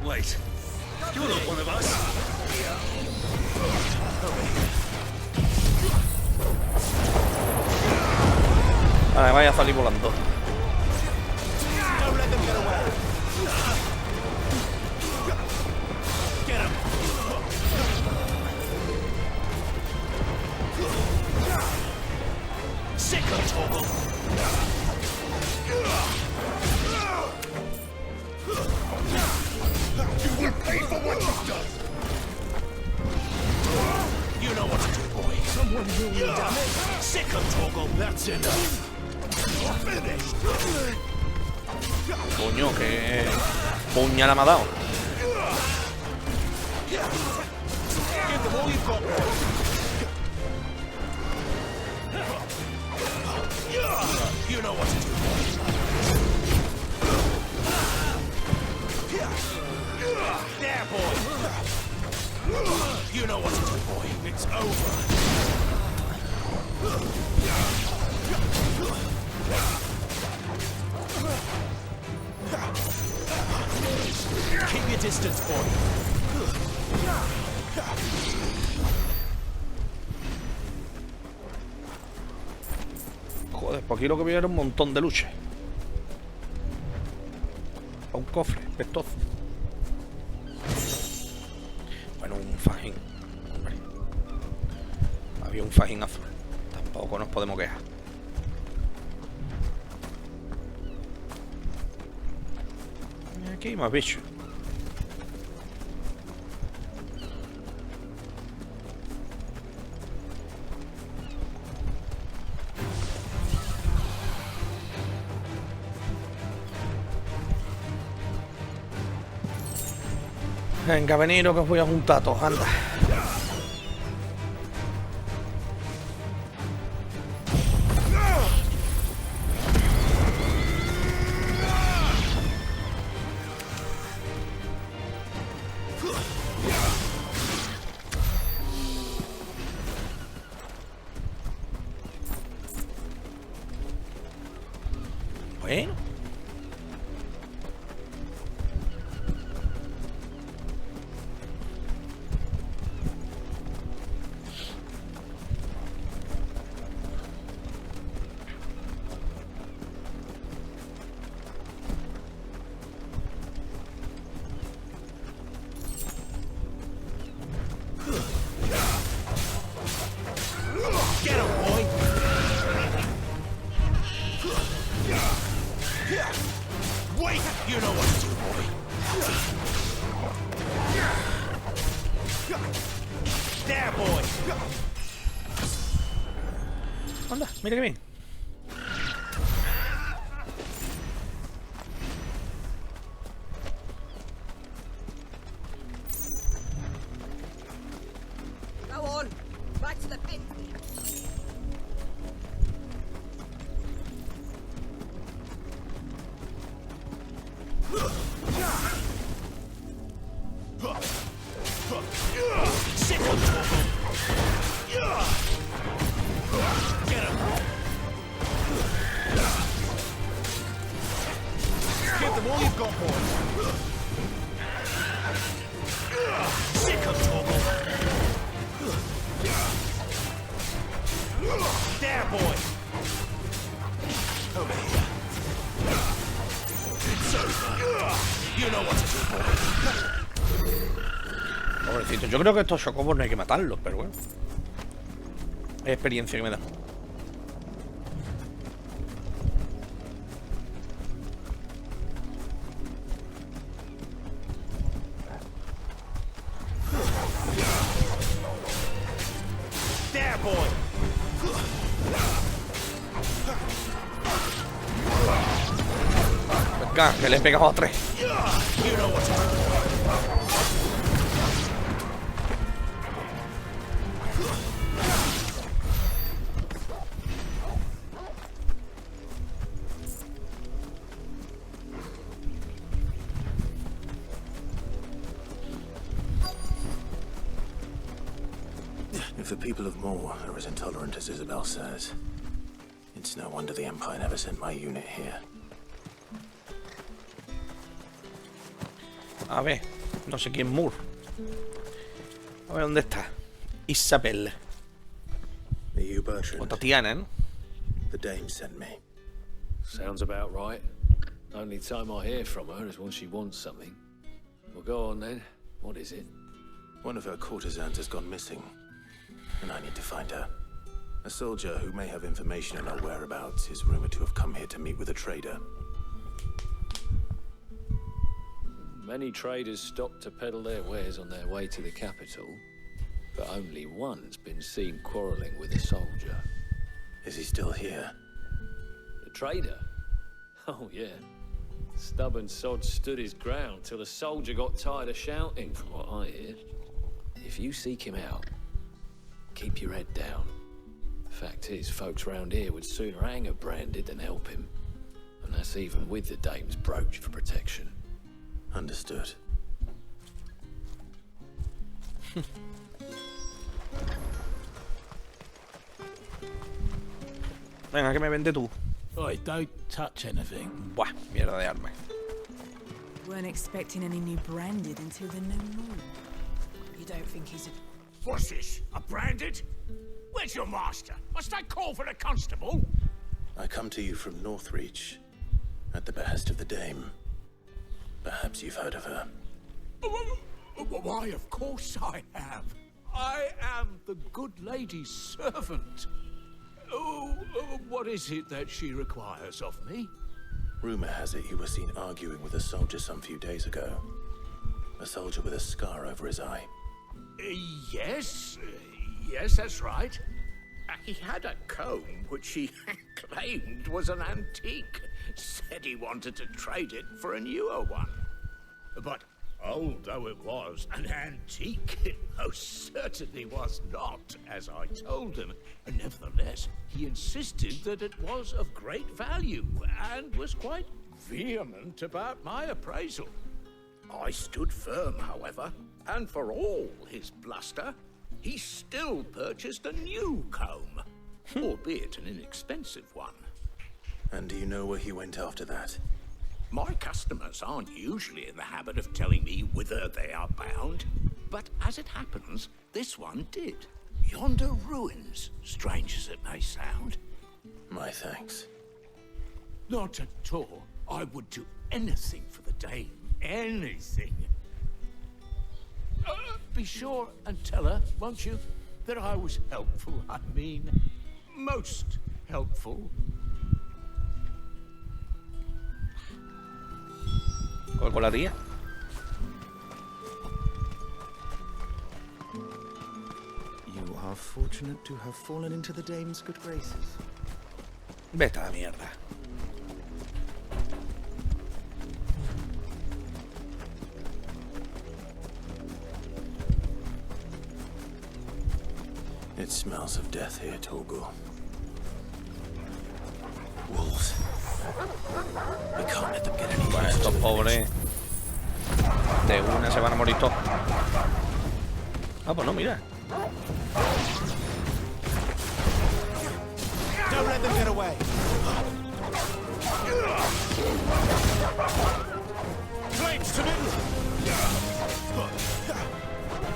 Wait. You're not one of us. Vale, vaya a salir volando. Don't let them get away. Get him. Sick of Torgal. You will pay for what you've done. You know what to do, boy. Someone will be damaged. Sick of Torgal. That's enough. You're finished. Coño, que puñala me ha dado. Give them all you've got, boy. You know what to do, boy. There, boy. You know what to do, boy. It's over. Keep your distance, boy. Joder, pues aquí lo que voy a ver un montón de luces. A un cofre, pestoso. Bueno, un fajín. Hombre. Había un fajín azul. Tampoco nos podemos quejar. Aquí hay más bichos. Venga, veniros que os voy a juntar a todos, anda. Bueno. Anda, mira que bien. Go on, back to the pen. Get him! Give them all you've got, boys. Sick of Toggle. There, boy. Over here. It's over. You know what to do, boy. Pobrecito, yo creo que estos chocobos no hay que matarlos, pero bueno. Es experiencia que me da. There, boy. Venga, que le he pegado a 3. You know what to do. If the people of Moore are as intolerant as Isabel says, it's no wonder the Empire never sent my unit here. A ver, no sé quién Moore. A ver, ¿dónde está? Isabel. Are you Bertrand? O Tatiana, ¿no? The dame sent me. Sounds about right. Only time I hear from her is when she wants something. Well, go on then. What is it? One of her courtesans has gone missing, and I need to find her. A soldier who may have information on her whereabouts is rumored to have come here to meet with a trader. Many traders stop to peddle their wares on their way to the capital, but only one's been seen quarrelling with a soldier. Is he still here? The trader? Oh, yeah. Stubborn sod stood his ground till the soldier got tired of shouting, from what I hear. If you seek him out, keep your head down. Fact is, folks round here would sooner hang a branded than help him. And that's even with the dame's brooch for protection. Understood. Venga, que me vende tú. Oi, don't touch anything. Buah, mierda de arma. Weren't expecting any new branded until the new moon. You don't think he's a... What's this? A branded? Where's your master? Must I call for the constable? I come to you from Northreach, at the behest of the dame. Perhaps you've heard of her. Why, of course I have. I am the good lady's servant. Oh, what is it that she requires of me? Rumor has it you were seen arguing with a soldier some few days ago. A soldier with a scar over his eye. Yes, that's right. He had a comb which he claimed was an antique. Said he wanted to trade it for a newer one. But old though it was, an antique it most certainly was not, as I told him. Nevertheless, he insisted that it was of great value and was quite vehement about my appraisal. I stood firm, however, and for all his bluster, he still purchased a new comb, albeit an inexpensive one. And do you know where he went after that? My customers aren't usually in the habit of telling me whither they are bound, but as it happens, this one did. Yonder ruins, strange as it may sound. My thanks. Not at all. I would do anything for the dame. Anything. Be sure and tell her, won't you, that I was helpful. I mean, most helpful. Con la tía. are fortunate to have fallen into the dame's good graces. Vete a la mierda. It smells of death here, Torgal. Wolves. We can't let them get any. Bueno, estos pobres de una se van a morir todos. Ah, pues no, mira. Don't let them get away. Flames to me.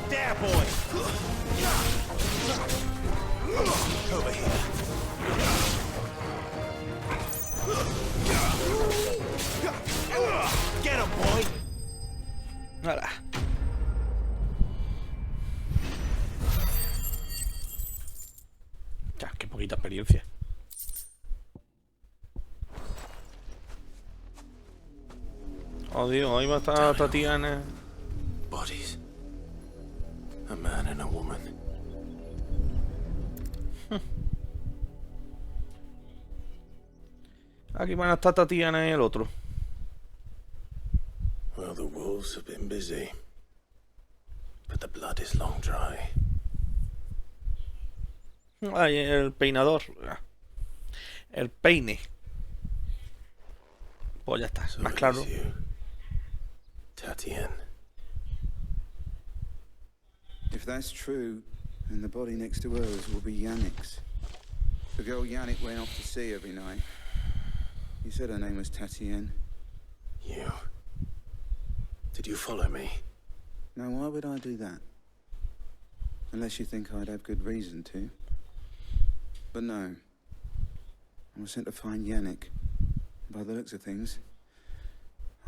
There, boy. Over here. Get him, boy. Nada. Ya, qué poquita experiencia. Oh, Dios, ahí va a estar Tatiana. Bodies. A man and a woman. Aquí van a estar Tatiana y el otro. Well, the wolves have been busy, but the blood is long dry. Ay, el peinador. El peine. Pues ya está, más claro. Tatien. If that's true, then the body next to hers will be Yannick's. The girl Yannick went off to sea every night. You said her name was Tatien. You? Did you follow me? Now, why would I do that? Unless you think I'd have good reason to. But no. I was sent to find Yannick. By the looks of things,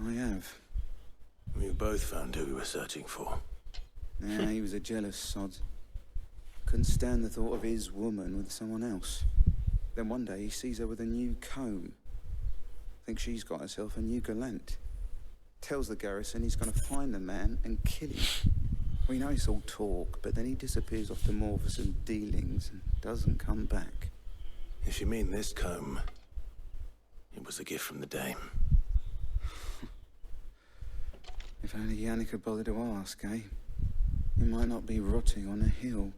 I have. We both found who we were searching for. Yeah, he was a jealous sod. Couldn't stand the thought of his woman with someone else. Then one day he sees her with a new comb. Thinks she's got herself a new gallant. Tells the garrison he's gonna find the man and kill him. We know it's all talk, but then he disappears off to more for some dealings and doesn't come back. If you mean this comb, it was a gift from the dame. If only Yannick had bothered to ask, eh? He might not be rotting on a hill.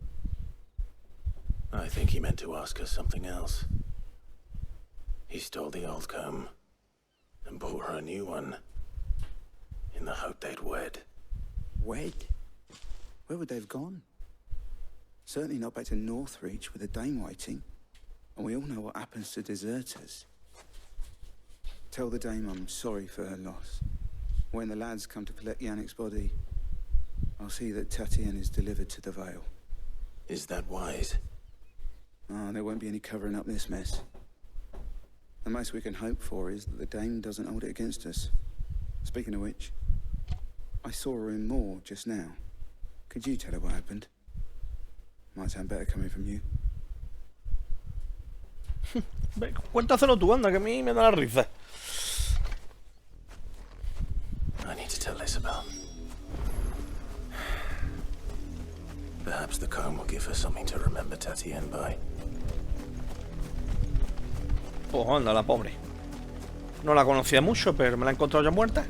I think he meant to ask us something else. He stole the old comb and bought her a new one in the hope they'd wed. Wed? Where would they have gone? Certainly not back to Northreach with the dame waiting. And we all know what happens to deserters. Tell the dame I'm sorry for her loss. When the lads come to collect Yannick's body, I'll see that Tatien is delivered to the Vale. Is that wise? Oh, there won't be any covering up this mess. The most we can hope for is that the dame doesn't hold it against us. Speaking of which, I saw her in Moor just now. Could you tell her what happened? Might sound better coming from you. Cuéntaselo tú, anda, que a mí me da la risa. I need to tell Isabel. Perhaps the comb will give her something to remember Tatien by. Pues anda, la pobre. No la conocía mucho, pero me la he encontrado ya muerta.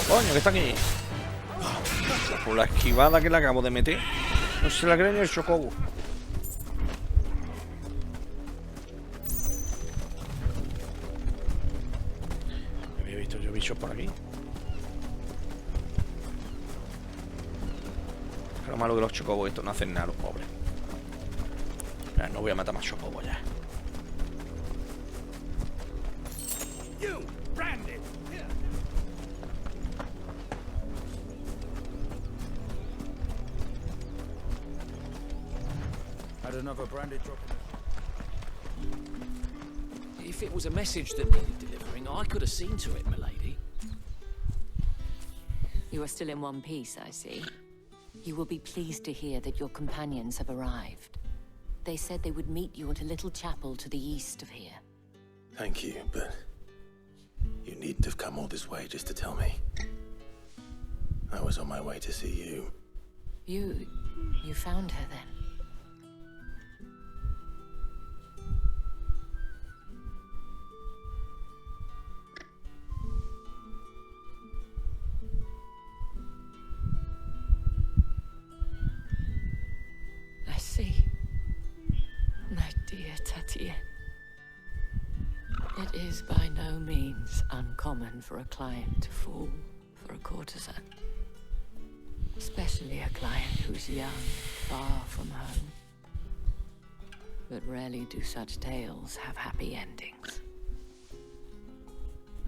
Coño, que está aquí. Por la esquivada que le acabo de meter. No se la cree ni el chocobo. Había visto yo bichos por aquí. Lo malo que los chocobos estos no hacen nada, los pobres. Ya, no voy a matar más chocobos ya. You, branded! Here. Had another branded drop in. If it was a message that needed delivering, I could have seen to it, milady. You are still in one piece, I see. You will be pleased to hear that your companions have arrived. They said they would meet you at a little chapel to the east of here. Thank you, but you needn't have come all this way just to tell me. I was on my way to see you. You found her then? I see. My dear Tatien. It is by no means uncommon for a client to fall for a courtesan. Especially a client who's young, far from home. But rarely do such tales have happy endings.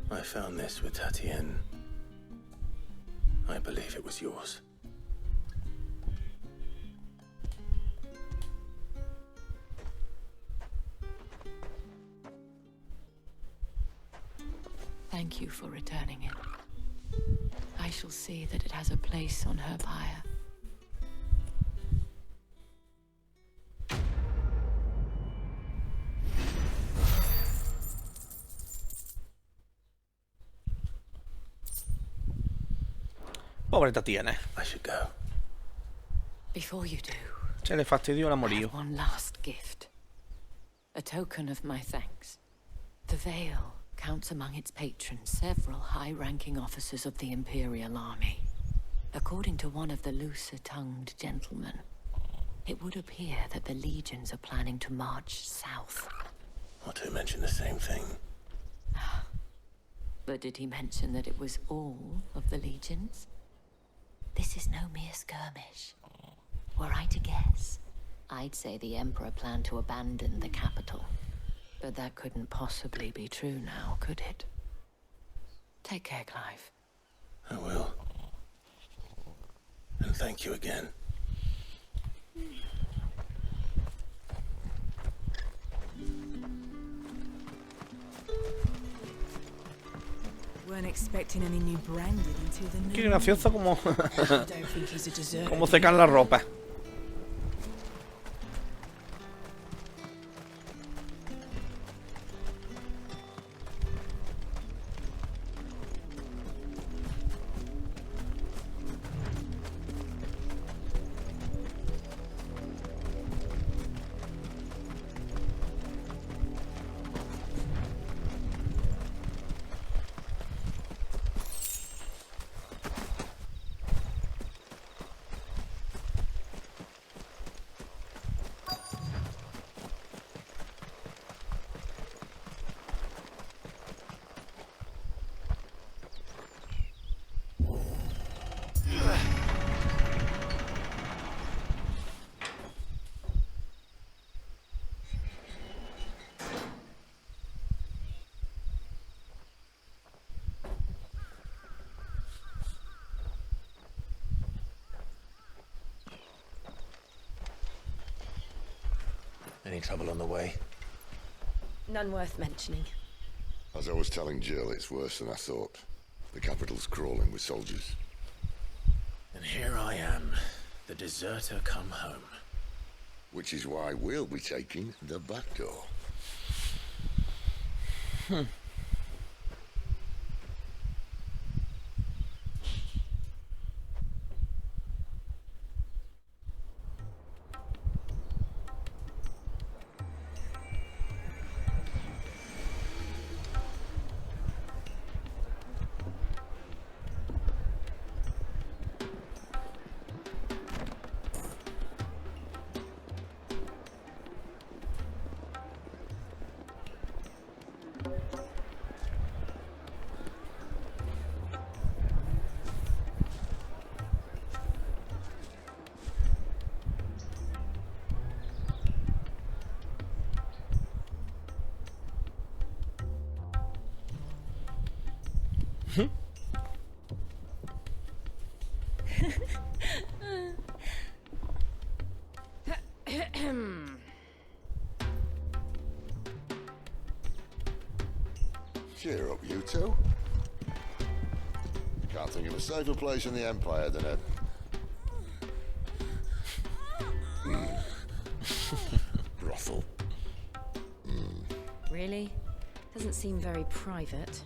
I found this with Tatien. I believe it was yours. Thank you for returning it. I shall see that it has a place on her pyre. Pobre Tatiana. I should go. Before you do, Se le fastidió el amorío. one last gift. A token of my thanks. The veil counts among its patrons several high-ranking officers of the Imperial Army. According to one of the looser-tongued gentlemen, it would appear that the legions are planning to march south. Otto mentioned the same thing. But did he mention that it was all of the legions? This is no mere skirmish. Were I to guess, I'd say the Emperor planned to abandon the capital. But that couldn't possibly be true now, could it? Take care, Clive. I will. And thank you again. Weren't expecting any new branded until the new. Qué gracioso como I don't think he's a deserter. como secan la ropa. Any trouble on the way? None worth mentioning. As I was telling Jill, it's worse than I thought. The capital's crawling with soldiers. And here I am, the deserter come home. Which is why we'll be taking the back door. Cheer up, you two. Can't think of a safer place in the Empire than a... brothel. Really? Doesn't seem very private.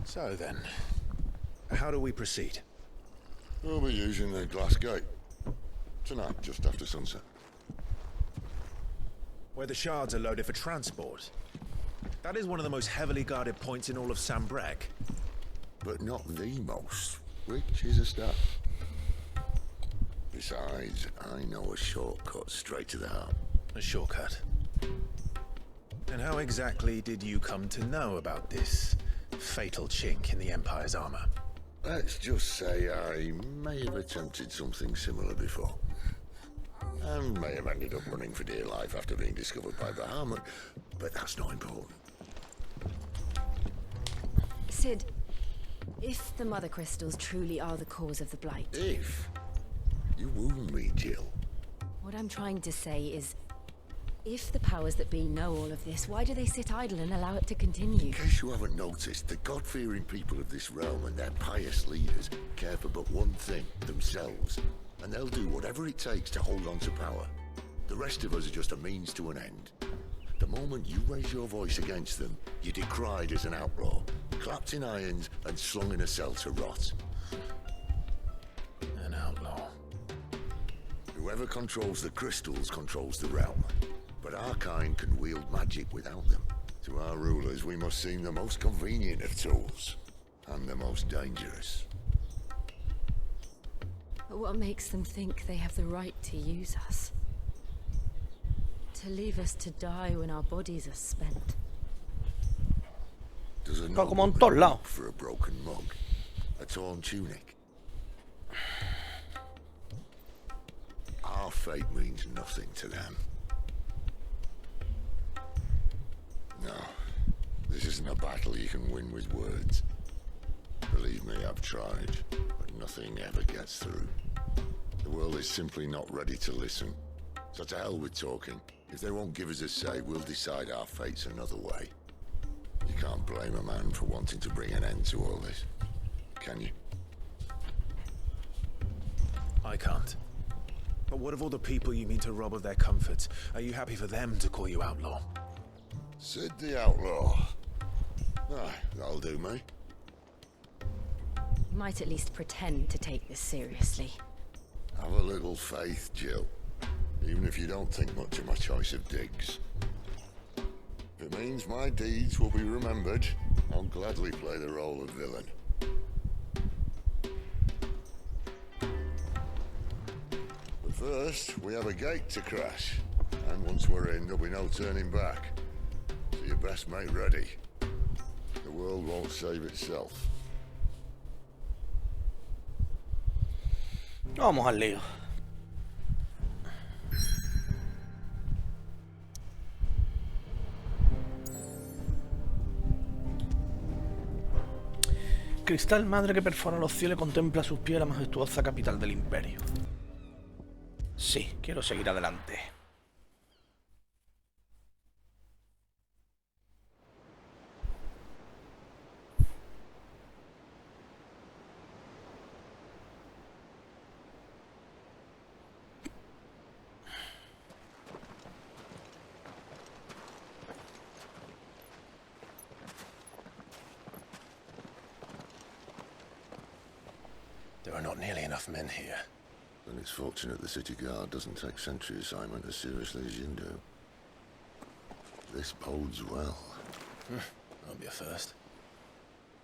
So then, how do we proceed? We'll be using the glass gate. Tonight, just after sunset. Where the shards are loaded for transport. That is one of the most heavily guarded points in all of Sambrek. But not the most, which is a start. Besides, I know a shortcut straight to the heart. A shortcut? And how exactly did you come to know about this fatal chink in the Empire's armor? Let's just say I may have attempted something similar before. And may have ended up running for dear life after being discovered by Bahamut, but that's not important. Sid, if the Mother Crystals truly are the cause of the Blight... If? You wound me, Jill. What I'm trying to say is, if the powers that be know all of this, why do they sit idle and allow it to continue? In case you haven't noticed, the God-fearing people of this realm and their pious leaders care for but one thing, themselves. And they'll do whatever it takes to hold on to power. The rest of us are just a means to an end. The moment you raise your voice against them, you're decried as an outlaw, clapped in irons and slung in a cell to rot. An outlaw. Whoever controls the crystals controls the realm. But our kind can wield magic without them. To our rulers, we must seem the most convenient of tools, and the most dangerous. But what makes them think they have the right to use us? To leave us to die when our bodies are spent? Does a como en todos lados. for a broken mug? A torn tunic? Our fate means nothing to them. No, this isn't a battle you can win with words. Believe me, I've tried, but nothing ever gets through. The world is simply not ready to listen. So to hell with talking. If they won't give us a say, we'll decide our fates another way. You can't blame a man for wanting to bring an end to all this, can you? I can't. But what of all the people you mean to rob of their comforts? Are you happy for them to call you outlaw? Sid the Outlaw. Ah, that'll do me. You might at least pretend to take this seriously. Have a little faith, Jill. Even if you don't think much of my choice of digs. If it means my deeds will be remembered, I'll gladly play the role of villain. But first, we have a gate to crash. And once we're in, there'll be no turning back. So you best make ready. The world won't save itself. Vamos al lío. Cristal madre que perfora los cielos y contempla a sus pies la majestuosa capital del imperio. Sí, quiero seguir adelante. There are not nearly enough men here. Then it's fortunate the city guard doesn't take sentry assignment as seriously as you do. This bodes well. Won't be a first.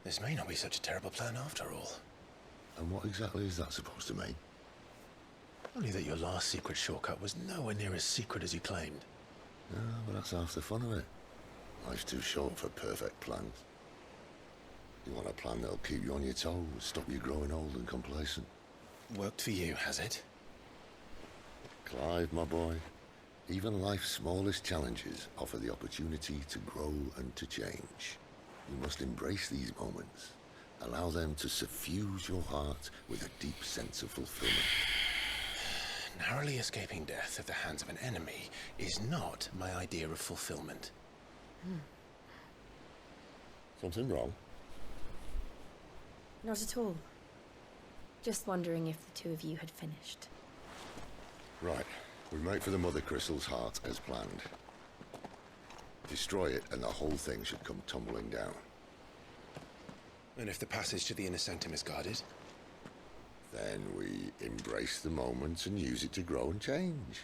This may not be such a terrible plan after all. And what exactly is that supposed to mean? Only that your last secret shortcut was nowhere near as secret as you claimed. Yeah, but that's half the fun of it. Life's too short for perfect plans. You want a plan that'll keep you on your toes, stop you growing old and complacent. Worked for you, has it? Clive, my boy, even life's smallest challenges offer the opportunity to grow and to change. You must embrace these moments. Allow them to suffuse your heart with a deep sense of fulfillment. Narrowly escaping death at the hands of an enemy is not my idea of fulfillment. Something wrong? Not at all. Just wondering if the two of you had finished. Right. We make for the Mother Crystal's heart as planned. Destroy it and the whole thing should come tumbling down. And if the passage to the inner sanctum is guarded? Then we embrace the moment and use it to grow and change.